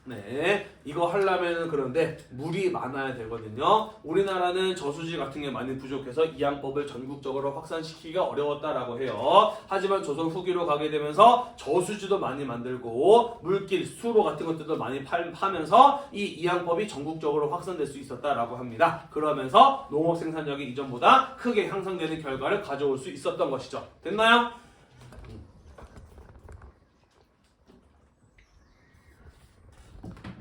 네, 이거 하려면 그런데 물이 많아야 되거든요. 우리나라는 저수지 같은 게 많이 부족해서 이항법을 전국적으로 확산시키기가 어려웠다라고 해요. 하지만 조선 후기로 가게 되면서 저수지도 많이 만들고 물길, 수로 같은 것들도 많이 파면서 이 이항법이 전국적으로 확산될 수 있었다라고 합니다. 그러면서 농업 생산력이 이전보다 크게 향상되는 결과를 가져올 수 있었던 것이죠. 됐나요?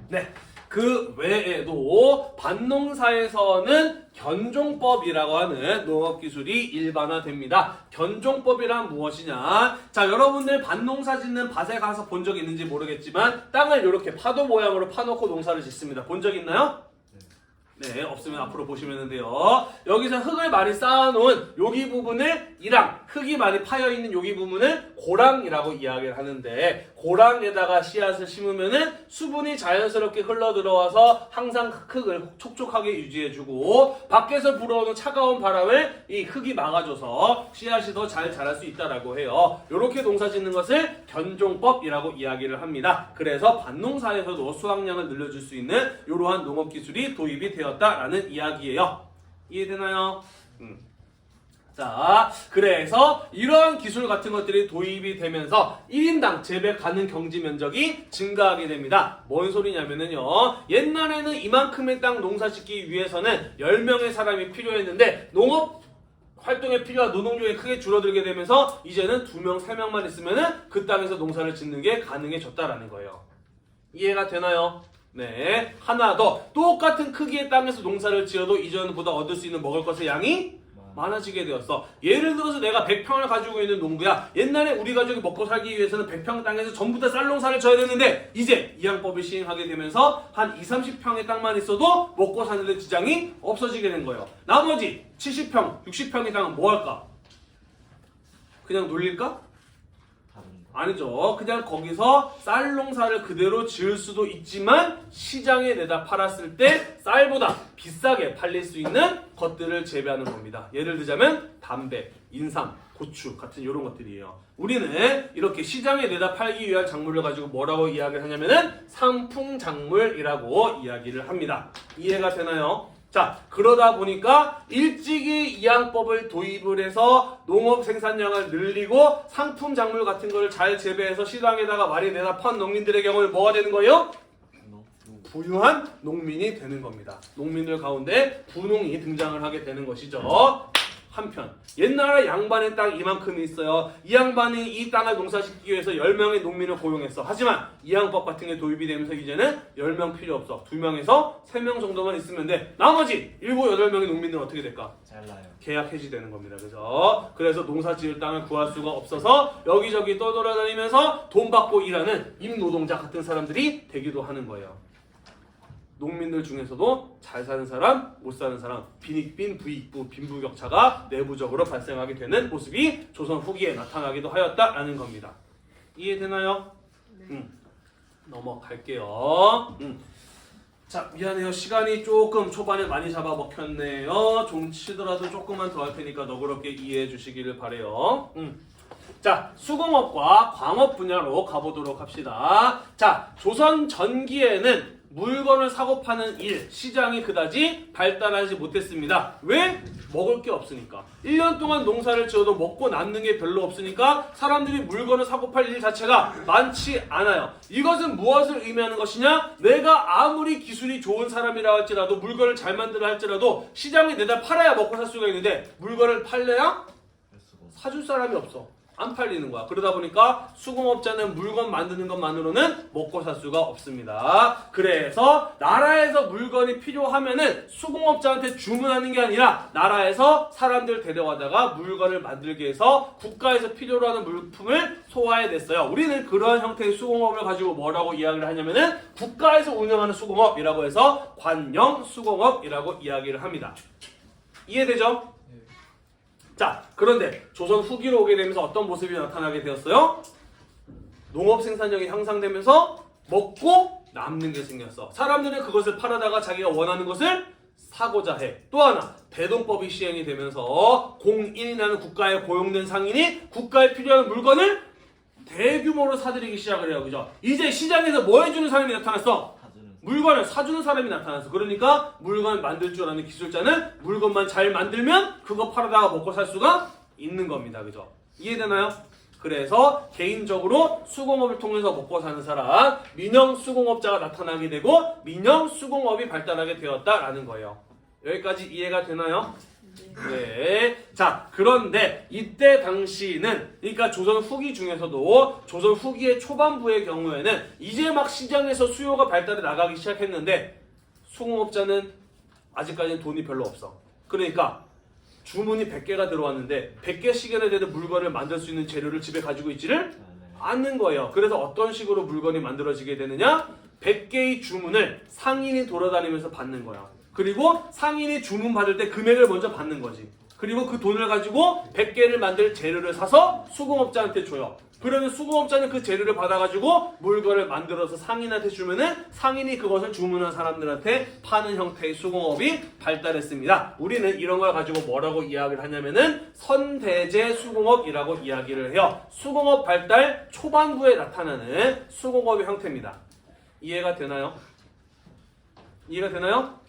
네, 그 외에도 밭농사에서는 견종법이라고 하는 농업기술이 일반화됩니다. 견종법이란 무엇이냐? 자, 여러분들 밭농사 짓는 밭에 가서 본 적 있는지 모르겠지만 땅을 이렇게 파도 모양으로 파놓고 농사를 짓습니다. 본 적 있나요? 네, 없으면 앞으로 보시면 돼요. 여기서 흙을 많이 쌓아놓은 여기 부분을 이랑, 흙이 많이 파여있는 여기 부분을 고랑이라고 이야기를 하는데, 고랑에다가 씨앗을 심으면은 수분이 자연스럽게 흘러들어와서 항상 흙을 촉촉하게 유지해주고, 밖에서 불어오는 차가운 바람을 이 흙이 막아줘서 씨앗이 더 잘 자랄 수 있다라고 해요. 이렇게 농사 짓는 것을 견종법이라고 이야기를 합니다. 그래서 밭농사에서도 수확량을 늘려줄 수 있는 이러한 농업기술이 도입이 되었다라는 이야기예요. 이해되나요? 자, 그래서 이러한 기술 같은 것들이 도입이 되면서 1인당 재배 가능 경지 면적이 증가하게 됩니다. 뭔 소리냐면요, 옛날에는 이만큼의 땅 농사 짓기 위해서는 10명의 사람이 필요했는데 농업 활동에 필요한 노동력이 크게 줄어들게 되면서 이제는 2명, 3명만 있으면은 그 땅에서 농사를 짓는 게 가능해졌다라는 거예요. 이해가 되나요? 네, 하나 더. 똑같은 크기의 땅에서 농사를 지어도 이전보다 얻을 수 있는 먹을 것의 양이 많아지게 되었어. 예를 들어서 내가 100평을 가지고 있는 농부야. 옛날에 우리 가족이 먹고 살기 위해서는 100평 땅에서 전부 다 쌀농사를 져야 되는데 이제 이항법을 시행하게 되면서 한 20, 30평의 땅만 있어도 먹고 사는데 지장이 없어지게 된 거예요. 나머지 70평, 60평의 땅은 뭐 할까? 그냥 놀릴까? 아니죠. 그냥 거기서 쌀 농사를 그대로 지을 수도 있지만 시장에 내다 팔았을 때 쌀보다 비싸게 팔릴 수 있는 것들을 재배하는 겁니다. 예를 들자면 담배, 인삼, 고추 같은 이런 것들이에요. 우리는 이렇게 시장에 내다 팔기 위한 작물을 가지고 뭐라고 이야기를 하냐면은 상품작물이라고 이야기를 합니다. 이해가 되나요? 자, 그러다 보니까 일찍이 이항법을 도입을 해서 농업 생산량을 늘리고 상품 작물 같은 거를 잘 재배해서 시장에다가 많이 내다 판 농민들의 경우는 뭐가 되는 거예요? 부유한 농민이 되는 겁니다. 농민들 가운데 분홍이 등장을 하게 되는 것이죠. 한편 옛날에 양반의 땅 이만큼이 있어요. 이 양반이 이 땅을 농사짓기 위해서 10명의 농민을 고용했어. 하지만 이항법 같은 게 도입이 되면서 이제는 10명 필요 없어. 2명에서 3명 정도만 있으면 돼. 나머지 7, 8명의 농민들은 어떻게 될까? 잘라요. 계약 해지되는 겁니다. 그래서 농사 지을 땅을 구할 수가 없어서 여기저기 떠돌아다니면서 돈 받고 일하는 임노동자 같은 사람들이 되기도 하는 거예요. 농민들 중에서도 잘 사는 사람, 못 사는 사람, 빈익빈, 부익부, 빈부격차가 내부적으로 발생하게 되는 모습이 조선 후기에 나타나기도 하였다라는 겁니다. 이해되나요? 넘어갈게요. 자, 미안해요. 시간이 조금 초반에 많이 잡아먹혔네요. 좀 치더라도 조금만 더 할 테니까 너그럽게 이해해 주시기를 바래요. 자, 수공업과 광업 분야로 가보도록 합시다. 자, 조선 전기에는 물건을 사고 파는 일, 시장이 그다지 발달하지 못했습니다. 왜? 먹을 게 없으니까. 1년 동안 농사를 지어도 먹고 남는 게 별로 없으니까 사람들이 물건을 사고 팔 일 자체가 많지 않아요. 이것은 무엇을 의미하는 것이냐? 내가 아무리 기술이 좋은 사람이라 할지라도 물건을 잘 만들어 할지라도 시장에 내다 팔아야 먹고 살 수가 있는데 물건을 팔래야 사줄 사람이 없어. 안 팔리는 거야. 그러다 보니까 수공업자는 물건 만드는 것만으로는 먹고 살 수가 없습니다. 그래서 나라에서 물건이 필요하면은 수공업자한테 주문하는 게 아니라 나라에서 사람들 데려와다가 물건을 만들게 해서 국가에서 필요로 하는 물품을 소화해냈어요. 우리는 그런 형태의 수공업을 가지고 뭐라고 이야기를 하냐면은 국가에서 운영하는 수공업이라고 해서 관영 수공업이라고 이야기를 합니다. 이해되죠? 자, 그런데 조선 후기로 오게 되면서 어떤 모습이 나타나게 되었어요? 농업 생산력이 향상되면서 먹고 남는 게 생겼어. 사람들은 그것을 팔아다가 자기가 원하는 것을 사고자 해. 또 하나, 대동법이 시행이 되면서 공인이라는 국가에 고용된 상인이 국가에 필요한 물건을 대규모로 사들이기 시작을 해요. 그죠? 이제 시장에서 뭐 해주는 사람이 나타났어? 물건을 사주는 사람이 나타났어. 그러니까 물건을 만들 줄 아는 기술자는 물건만 잘 만들면 그거 팔아다가 먹고 살 수가 있는 겁니다. 그죠? 이해되나요? 그래서 개인적으로 수공업을 통해서 먹고 사는 사람, 민영 수공업자가 나타나게 되고 민영 수공업이 발달하게 되었다라는 거예요. 여기까지 이해가 되나요? 네. 자, 그런데 이때 당시는 그러니까 조선 후기 중에서도 조선 후기의 초반부의 경우에는 이제 막 시장에서 수요가 발달해 나가기 시작했는데 수공업자는 아직까지는 돈이 별로 없어. 그러니까 주문이 100개가 들어왔는데 100개씩이나 되는 물건을 만들 수 있는 재료를 집에 가지고 있지를 않는 거예요. 그래서 어떤 식으로 물건이 만들어지게 되느냐? 100개의 주문을 상인이 돌아다니면서 받는 거야. 그리고 상인이 주문 받을 때 금액을 먼저 받는 거지. 그리고 그 돈을 가지고 100개를 만들 재료를 사서 수공업자한테 줘요. 그러면 수공업자는 그 재료를 받아가지고 물건을 만들어서 상인한테 주면은 상인이 그것을 주문한 사람들한테 파는 형태의 수공업이 발달했습니다. 우리는 이런 걸 가지고 뭐라고 이야기를 하냐면은 선대제 수공업이라고 이야기를 해요. 수공업 발달 초반부에 나타나는 수공업의 형태입니다. 이해가 되나요? 이해가 되나요?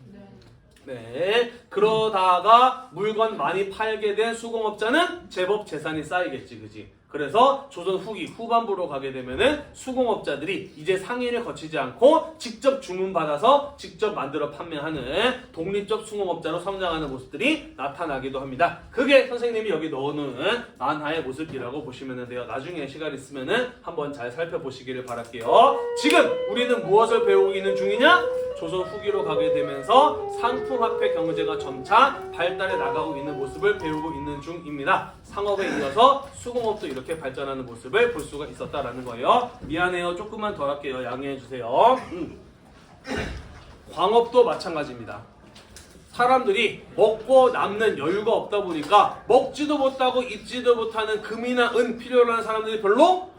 네. 그러다가 물건 많이 팔게 된 수공업자는 제법 재산이 쌓이겠지, 그지? 그래서 조선 후기 후반부로 가게 되면은 수공업자들이 이제 상인을 거치지 않고 직접 주문받아서 직접 만들어 판매하는 독립적 수공업자로 성장하는 모습들이 나타나기도 합니다. 그게 선생님이 여기 넣어놓은 만화의 모습이라고 보시면 돼요. 나중에 시간 있으면은 한번 잘 살펴보시기를 바랄게요. 지금 우리는 무엇을 배우고 있는 중이냐? 조선 후기로 가게 되면서 상품화폐 경제가 점차 발달해 나가고 있는 모습을 배우고 있는 중입니다. 상업에 이어서 수공업도 이렇게 발전하는 모습을 볼 수가 있었다라는 거예요. 미안해요. 조금만 더 할게요. 양해해 주세요. 광업도 마찬가지입니다. 사람들이 먹고 남는 여유가 없다 보니까 먹지도 못하고 입지도 못하는 금이나 은 필요로 하는 사람들이 별로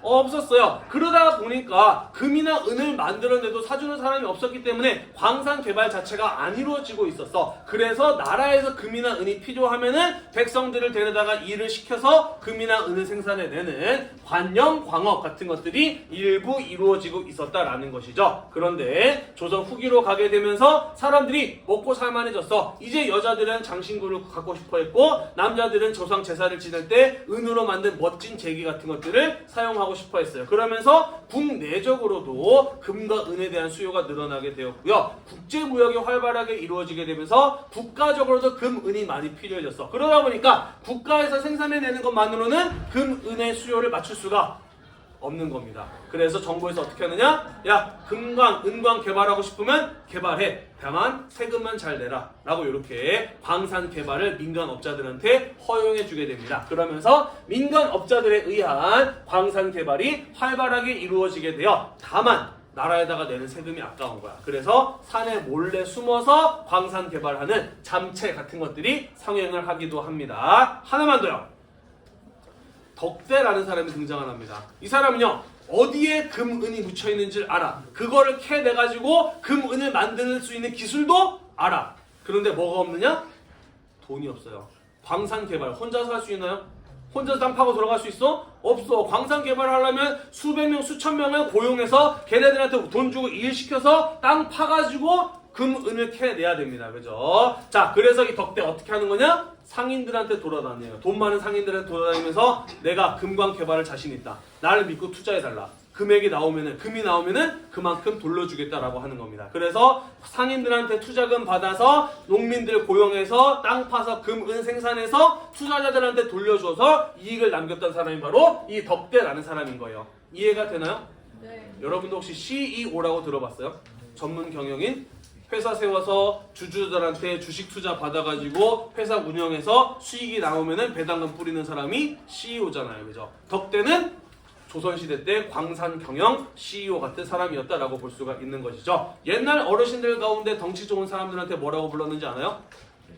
없었어요. 그러다 보니까 금이나 은을 만들어내도 사주는 사람이 없었기 때문에 광산 개발 자체가 안 이루어지고 있었어. 그래서 나라에서 금이나 은이 필요하면은 백성들을 데려다가 일을 시켜서 금이나 은을 생산해내는 관영 광업 같은 것들이 일부 이루어지고 있었다라는 것이죠. 그런데 조선 후기로 가게 되면서 사람들이 먹고 살만해졌어. 이제 여자들은 장신구를 갖고 싶어 했고 남자들은 조상 제사를 지낼 때 은으로 만든 멋진 제기 같은 것들을 사용하고 싶어 했어요. 그러면서 국내적으로도 금과 은에 대한 수요가 늘어나게 되었고요. 국제무역이 활발하게 이루어지게 되면서 국가적으로도 금, 은이 많이 필요해졌어. 그러다 보니까 국가에서 생산해내는 것만으로는 금, 은의 수요를 맞출 수가 없는 겁니다. 그래서 정부에서 어떻게 하느냐? 야, 금광, 은광 개발하고 싶으면 개발해. 다만 세금만 잘 내라. 라고 이렇게 광산 개발을 민간업자들한테 허용해 주게 됩니다. 그러면서 민간업자들에 의한 광산 개발이 활발하게 이루어지게 되어 다만 나라에다가 내는 세금이 아까운 거야. 그래서 산에 몰래 숨어서 광산 개발하는 잠체 같은 것들이 상행을 하기도 합니다. 하나만 더요. 덕대라는 사람이 등장합니다. 이 사람은요, 어디에 금, 은이 묻혀 있는지를 알아. 그거를 캐내가지고 금, 은을 만들 수 있는 기술도 알아. 그런데 뭐가 없느냐? 돈이 없어요. 광산 개발 혼자서 할 수 있나요? 혼자서 땅 파고 들어갈 수 있어? 없어. 광산 개발을 하려면 수백 명, 수천 명을 고용해서 걔네들한테 돈 주고 일 시켜서 땅 파가지고 금, 은을 캐내야 됩니다. 그죠? 자, 그래서 이 덕대 어떻게 하는 거냐? 상인들한테 돌아다녀요. 돈 많은 상인들한테 돌아다니면서 내가 금광 개발을 자신 있다. 나를 믿고 투자해달라. 금액이 나오면은, 금이 나오면은 그만큼 돌려주겠다라고 하는 겁니다. 그래서 상인들한테 투자금 받아서 농민들 고용해서 땅 파서 금, 은 생산해서 투자자들한테 돌려줘서 이익을 남겼던 사람이 바로 이 덕대라는 사람인 거예요. 이해가 되나요? 네. 여러분도 혹시 CEO라고 들어봤어요? 전문 경영인? 회사 세워서 주주들한테 주식 투자 받아가지고 회사 운영해서 수익이 나오면은 배당금 뿌리는 사람이 CEO잖아요. 그죠? 덕대는 조선시대 때 광산 경영 CEO 같은 사람이었다라고 볼 수가 있는 것이죠. 옛날 어르신들 가운데 덩치 좋은 사람들한테 뭐라고 불렀는지 아나요?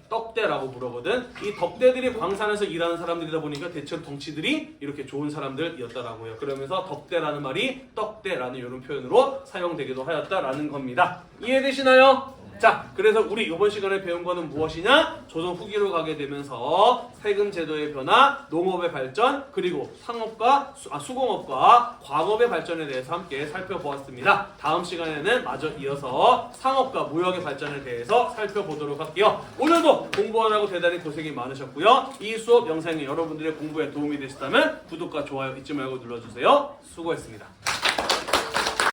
떡대라고 부르거든. 이 덕대들이 광산에서 일하는 사람들이다 보니까 대체 덩치들이 이렇게 좋은 사람들이었다라고요. 그러면서 덕대라는 말이 떡대라는 이런 표현으로 사용되기도 하였다라는 겁니다. 이해되시나요? 자, 그래서 우리 이번 시간에 배운 거는 무엇이냐? 조선 후기로 가게 되면서 세금 제도의 변화, 농업의 발전, 그리고 상업과 수공업과 광업의 발전에 대해서 함께 살펴보았습니다. 다음 시간에는 마저 이어서 상업과 무역의 발전에 대해서 살펴보도록 할게요. 오늘도 공부하느라고 대단히 고생이 많으셨고요. 이 수업 영상이 여러분들의 공부에 도움이 되셨다면 구독과 좋아요 잊지 말고 눌러주세요. 수고했습니다.